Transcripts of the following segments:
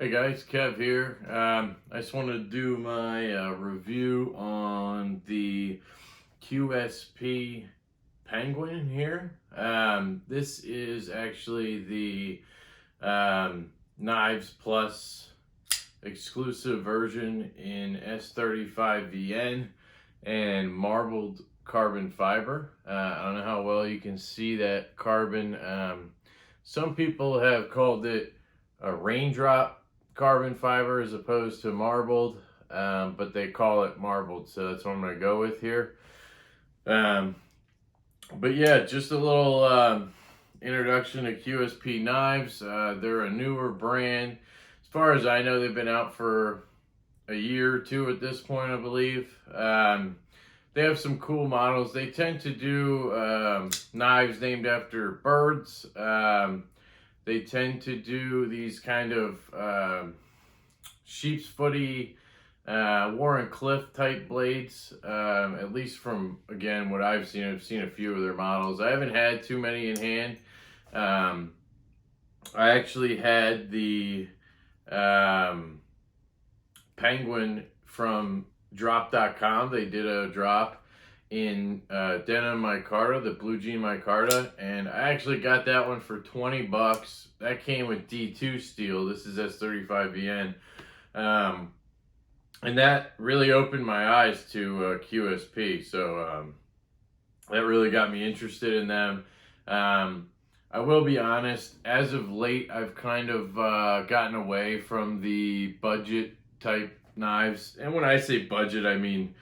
Hey guys, Kev here. I just wanted to do my review on the QSP Penguin here. This is actually the Knives Plus exclusive version in S35VN and marbled carbon fiber. I don't know how well you can see that carbon. Some people have called it a raindrop carbon fiber as opposed to marbled, but they call it marbled, so that's what I'm going to go with here. But yeah, just a little introduction to QSP knives. They're a newer brand. As far as I know, they've been out for a year or two at this point, I believe. They have some cool models. They tend to do knives named after birds. They tend to do these kind of sheep's footy, Warren Cliff type blades, at least from, again, what I've seen a few of their models. I haven't had too many in hand. I actually had the Penguin from drop.com. They did a drop in denim micarta, the blue jean micarta, and I actually got that one for 20 bucks. That came with D2 steel. This is S35VN. And that really opened my eyes to QSP, so that really got me interested in them. I will be honest, as of late, I've kind of gotten away from the budget type knives. And when I say budget, I mean,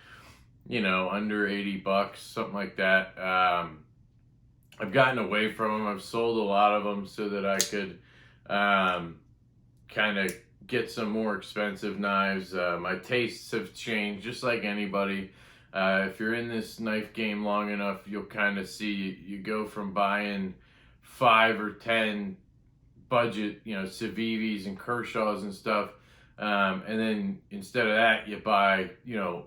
you know, under 80 bucks, something like that. I've gotten away from them. I've sold a lot of them so that I could kind of get some more expensive knives. My tastes have changed, just like anybody. If you're in this knife game long enough, you'll kind of see you go from buying 5 or 10 budget, you know, Civivis and Kershaws and stuff, and then instead of that, you buy, you know,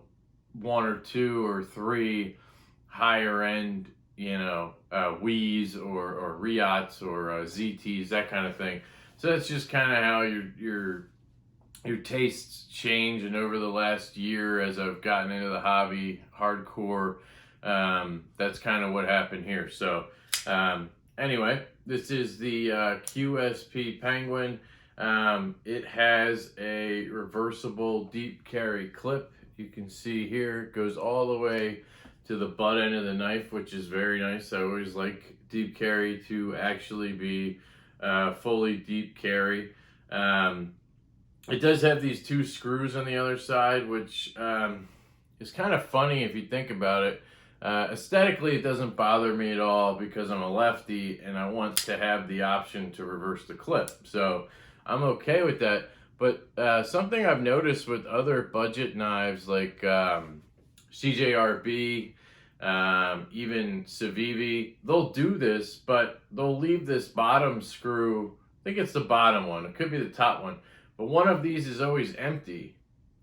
1 or 2 or 3 higher end, you know, Wies or Riots or ZTs, that kind of thing. So that's just kind of how your tastes change. And over the last year, as I've gotten into the hobby hardcore, that's kind of what happened here. So anyway, this is the QSP Penguin. It has a reversible deep carry clip. You can see here it goes all the way to the butt end of the knife, which is very nice. I always like deep carry to actually be fully deep carry. It does have these 2 screws on the other side, which is kind of funny if you think about it. Aesthetically, it doesn't bother me at all because I'm a lefty and I want to have the option to reverse the clip. So I'm okay with that. But something I've noticed with other budget knives like CJRB, even Civivi, they'll do this, but they'll leave this bottom screw. I think it's the bottom one. It could be the top one. But one of these is always empty.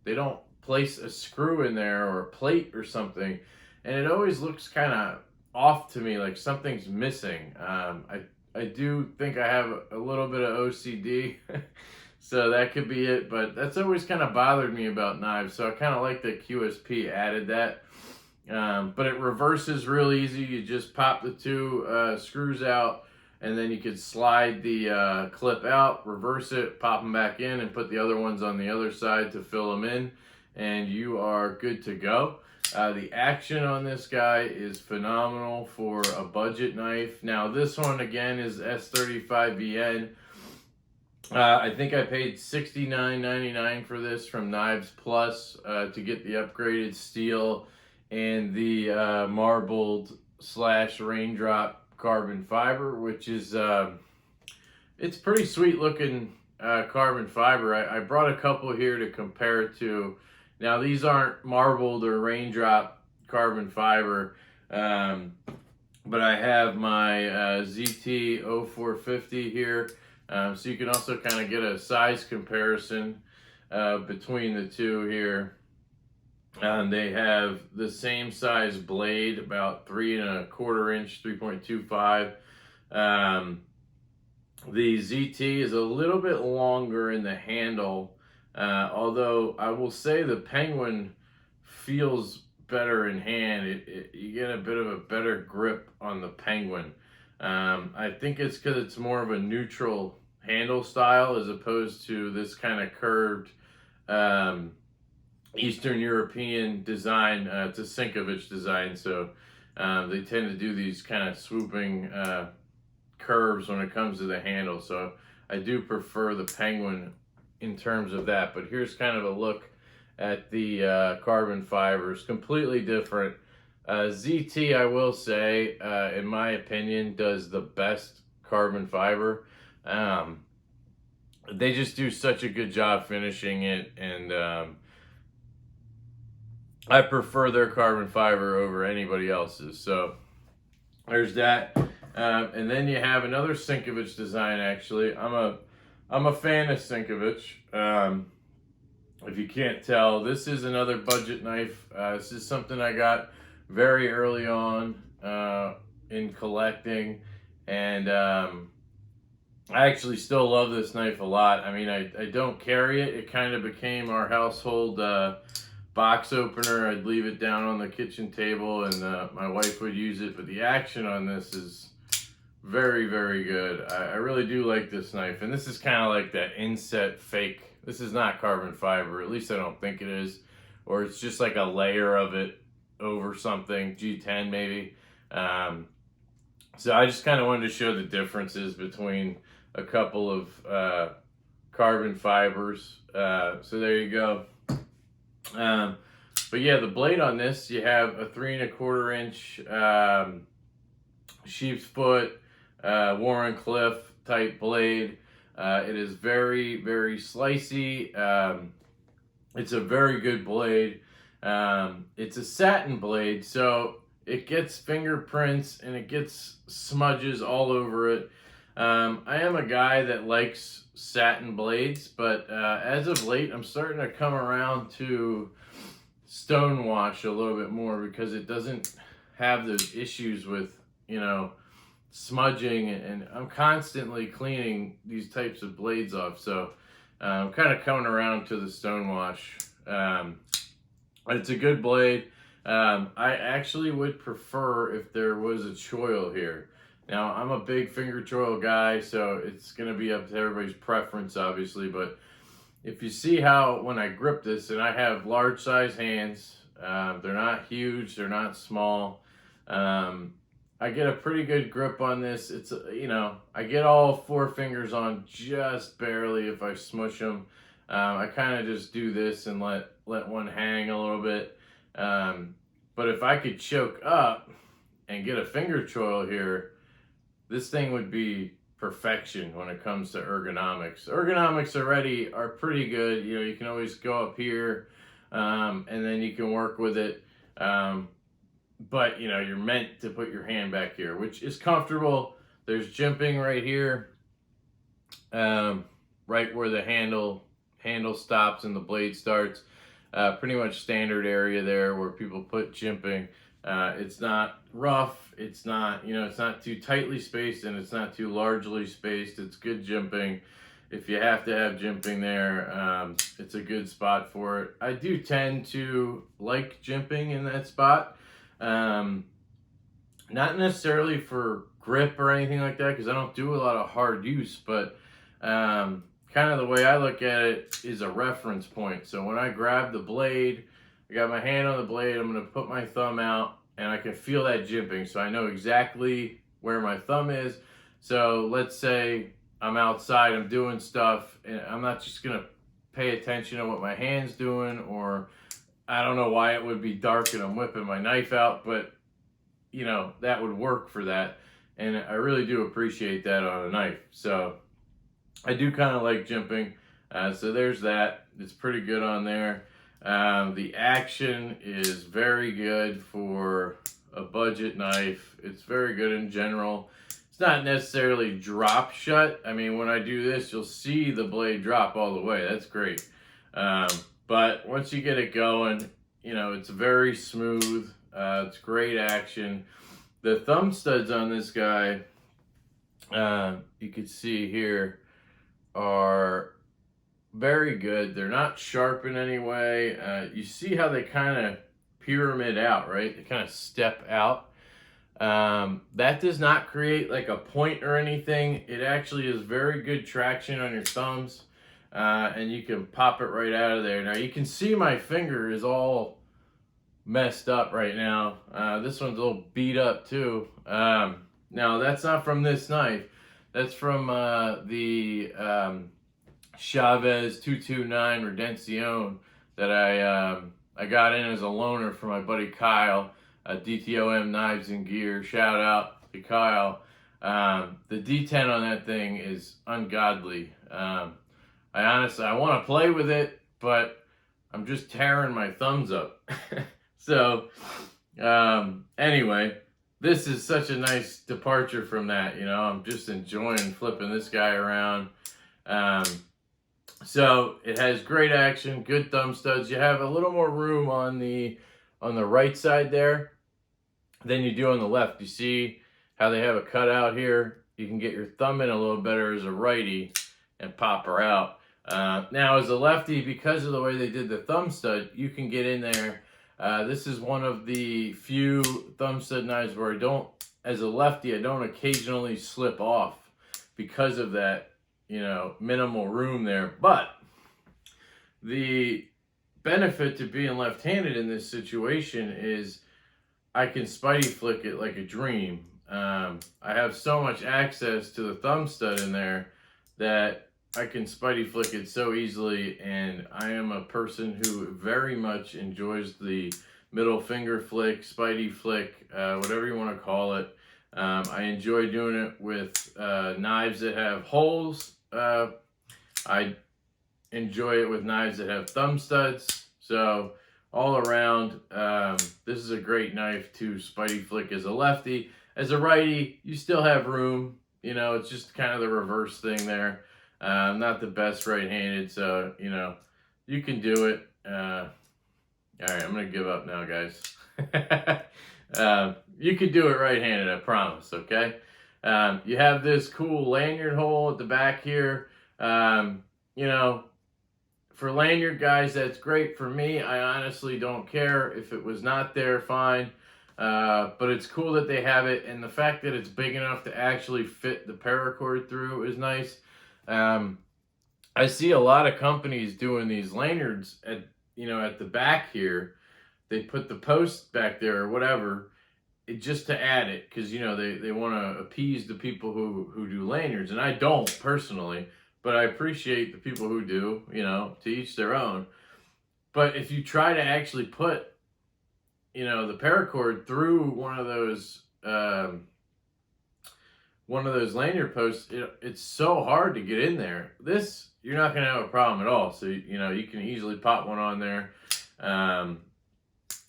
They don't place a screw in there or a plate or something. And it always looks kind of off to me, like something's missing. I do think I have a little bit of OCD. So that could be it, but that's always kind of bothered me about knives. So I kind of like that QSP added that. But it reverses real easy. You just pop the 2 screws out, and then you could slide the clip out, reverse it, pop them back in, and put the other ones on the other side to fill them in, and you are good to go. The action on this guy is phenomenal for a budget knife. Now this one again is S35VN. I think I paid $69.99 for this from Knives Plus to get the upgraded steel and the marbled / raindrop carbon fiber, which is it's pretty sweet looking carbon fiber. I brought a couple here to compare it to. Now these aren't marbled or raindrop carbon fiber, but I have my ZT 0450 here. So you can also kind of get a size comparison between the 2 here. They have the same size blade, about 3 1/4 inch, 3.25. The ZT is a little bit longer in the handle, although I will say the Penguin feels better in hand. You get a bit of a better grip on the Penguin. I think it's because it's more of a neutral handle style as opposed to this kind of curved um, Eastern European design. It's a Sinkovitch design, so they tend to do these kind of swooping curves when it comes to the handle. So I do prefer the Penguin in terms of that. But here's kind of a look at the carbon fibers. Completely different. ZT, I will say, in my opinion, does the best carbon fiber. They just do such a good job finishing it, and I prefer their carbon fiber over anybody else's. So there's that. And then you have another Sinkovitch design. Actually, I'm a fan of Sinkovitch. If you can't tell, this is another budget knife. This is something I got very early on in collecting, and I actually still love this knife a lot. I mean, I don't carry it. It kind of became our household box opener. I'd leave it down on the kitchen table, and my wife would use it. But the action on this is very, very good. I really do like this knife, and this is kind of like that inset fake. This is not carbon fiber, at least I don't think it is, or it's just like a layer of it over something, G10 maybe. So I just kind of wanted to show the differences between a couple of carbon fibers. So there you go. But yeah, the blade on this, you have a 3¼ inch sheep's foot, Warren Cliff type blade. It is very, very slicey. It's a very good blade. It's a satin blade, so it gets fingerprints and it gets smudges all over it. I am a guy that likes satin blades, but as of late, I'm starting to come around to stonewash a little bit more because it doesn't have those issues with, smudging, and I'm constantly cleaning these types of blades off. So I'm kind of coming around to the stonewash. It's a good blade. I actually would prefer if there was a choil here. Now, I'm a big finger choil guy, so it's going to be up to everybody's preference, obviously. But if you see how when I grip this, and I have large size hands, they're not huge, they're not small. I get a pretty good grip on this. It's, I get all 4 fingers on just barely if I smush them. I kind of just do this and let one hang a little bit. But if I could choke up and get a finger choil here, this thing would be perfection when it comes to ergonomics. Ergonomics already are pretty good. You can always go up here and then you can work with it. But you're meant to put your hand back here, which is comfortable. There's jimping right here, right where the handle stops and the blade starts. Pretty much standard area there where people put jimping. It's not rough. It's not, it's not too tightly spaced, and it's not too largely spaced. It's good jimping. If you have to have jimping there, it's a good spot for it. I do tend to like jimping in that spot. Not necessarily for grip or anything like that, because I don't do a lot of hard use, but kind of the way I look at it is a reference point. So when I grab the blade, I got my hand on the blade, I'm going to put my thumb out, and I can feel that jimping, so I know exactly where my thumb is. So let's say I'm outside, I'm doing stuff, and I'm not just going to pay attention to what my hand's doing, or I don't know why it would be dark and I'm whipping my knife out, but that would work for that. And I really do appreciate that on a knife. So I do kind of like jimping. So there's that. It's pretty good on there. The action is very good for a budget knife. It's very good in general. It's not necessarily drop shut. I mean, when I do this, you'll see the blade drop all the way. That's great. But once you get it going, it's very smooth. It's great action. The thumb studs on this guy you can see here are very good. They're not sharp in any way. You see how they kind of pyramid out, right? They kind of step out. That does not create like a point or anything. It actually is very good traction on your thumbs, and you can pop it right out of there. Now you can see my finger is all messed up right now. This one's a little beat up too. Now that's not from this knife. That's from the Chavez 229 Redención that I got in as a loaner for my buddy Kyle, DTOM Knives and Gear. Shout out to Kyle. The D10 on that thing is ungodly. I want to play with it, but I'm just tearing my thumbs up. So, anyway, this is such a nice departure from that. You know, I'm just enjoying flipping this guy around. So it has great action, good thumb studs. You have a little more room on the right side there than you do on the left. You see how they have a cutout here? You can get your thumb in a little better as a righty and pop her out. Now as a lefty, because of the way they did the thumb stud, you can get in there. This is one of the few thumb stud knives where as a lefty, I don't occasionally slip off because of that, you know, minimal room there. But the benefit to being left-handed in this situation is I can spidey flick it like a dream. I have so much access to the thumb stud in there that I can spidey flick it so easily, and I am a person who very much enjoys the middle finger flick, spidey flick, whatever you want to call it. I enjoy doing it with knives that have holes. I enjoy it with knives that have thumb studs. So all around, this is a great knife to spidey flick as a lefty. As a righty, you still have room. You know, it's just kind of the reverse thing there. I'm not the best right-handed, so, you know, you can do it. All right, I'm going to give up now, guys. You can do it right-handed, I promise, okay? You have this cool lanyard hole at the back here. You know, for lanyard guys, that's great. For me, I honestly don't care. If it was not there, fine. But it's cool that they have it, and the fact that it's big enough to actually fit the paracord through is nice. I see a lot of companies doing these lanyards at the back here. They put the post back there or whatever, just to add it, because they want to appease the people who do lanyards, and I don't personally, but I appreciate the people who do. To each their own. But if you try to actually put the paracord through one of those lanyard posts, it's so hard to get in there. This, you're not going to have a problem at all. So you can easily pop one on there, and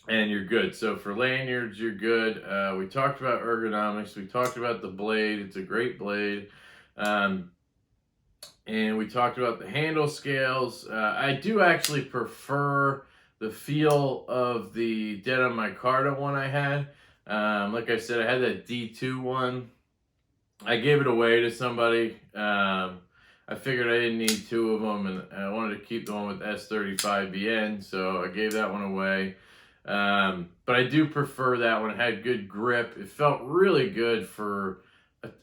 you're good. So for lanyards, you're good. We talked about ergonomics. We talked about the blade. It's a great blade. And we talked about the handle scales. I do actually prefer the feel of the Denim Micarta one I had. Like I said, I had that D2 one. I gave it away to somebody. I figured I didn't need two of them, and I wanted to keep the one with S35BN, so I gave that one away. But I do prefer that one. It had good grip. It felt really good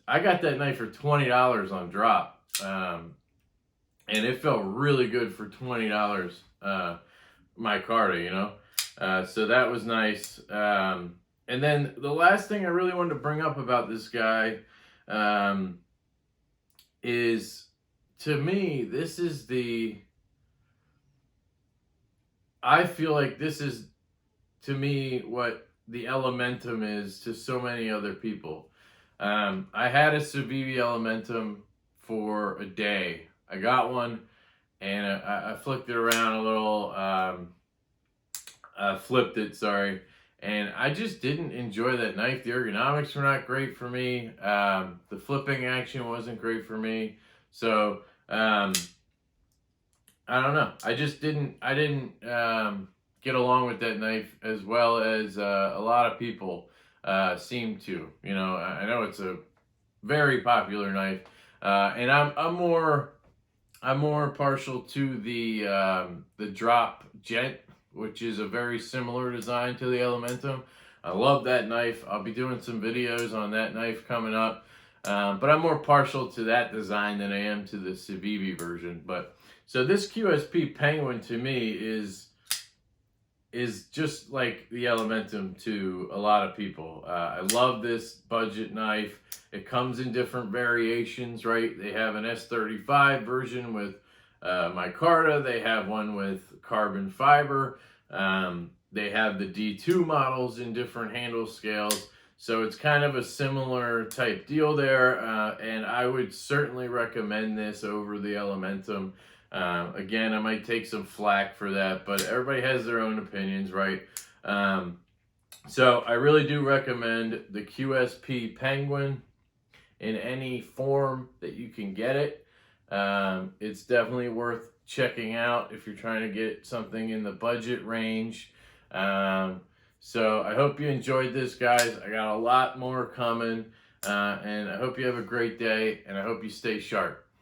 I got that knife for $20 on drop. And it felt really good for $20, micarta, so that was nice. And then the last thing I really wanted to bring up about this guy, is, to me, I feel like this is, to me, what the Elementum is to so many other people. I had a Civivi Elementum for a day. I got one, and I flicked it around a little, flipped it, sorry, and I just didn't enjoy that knife. The ergonomics were not great for me. The flipping action wasn't great for me. So, I don't know. I didn't get along with that knife as well as a lot of people seem to. I know it's a very popular knife. And I'm more partial to the drop gent, which is a very similar design to the Elementum. I love that knife. I'll be doing some videos on that knife coming up. But I'm more partial to that design than I am to the Civivi version. But so this QSP Penguin to me is just like the Elementum to a lot of people. I love this budget knife. It comes in different variations, right? They have an S35 version with micarta. They have one with carbon fiber. They have the D2 models in different handle scales. So it's kind of a similar type deal there. And I would certainly recommend this over the Elementum. Again, I might take some flack for that, but everybody has their own opinions, right? So I really do recommend the QSP Penguin in any form that you can get it. It's definitely worth checking out if you're trying to get something in the budget range. So I hope you enjoyed this, guys. I got a lot more coming, and I hope you have a great day, and I hope you stay sharp.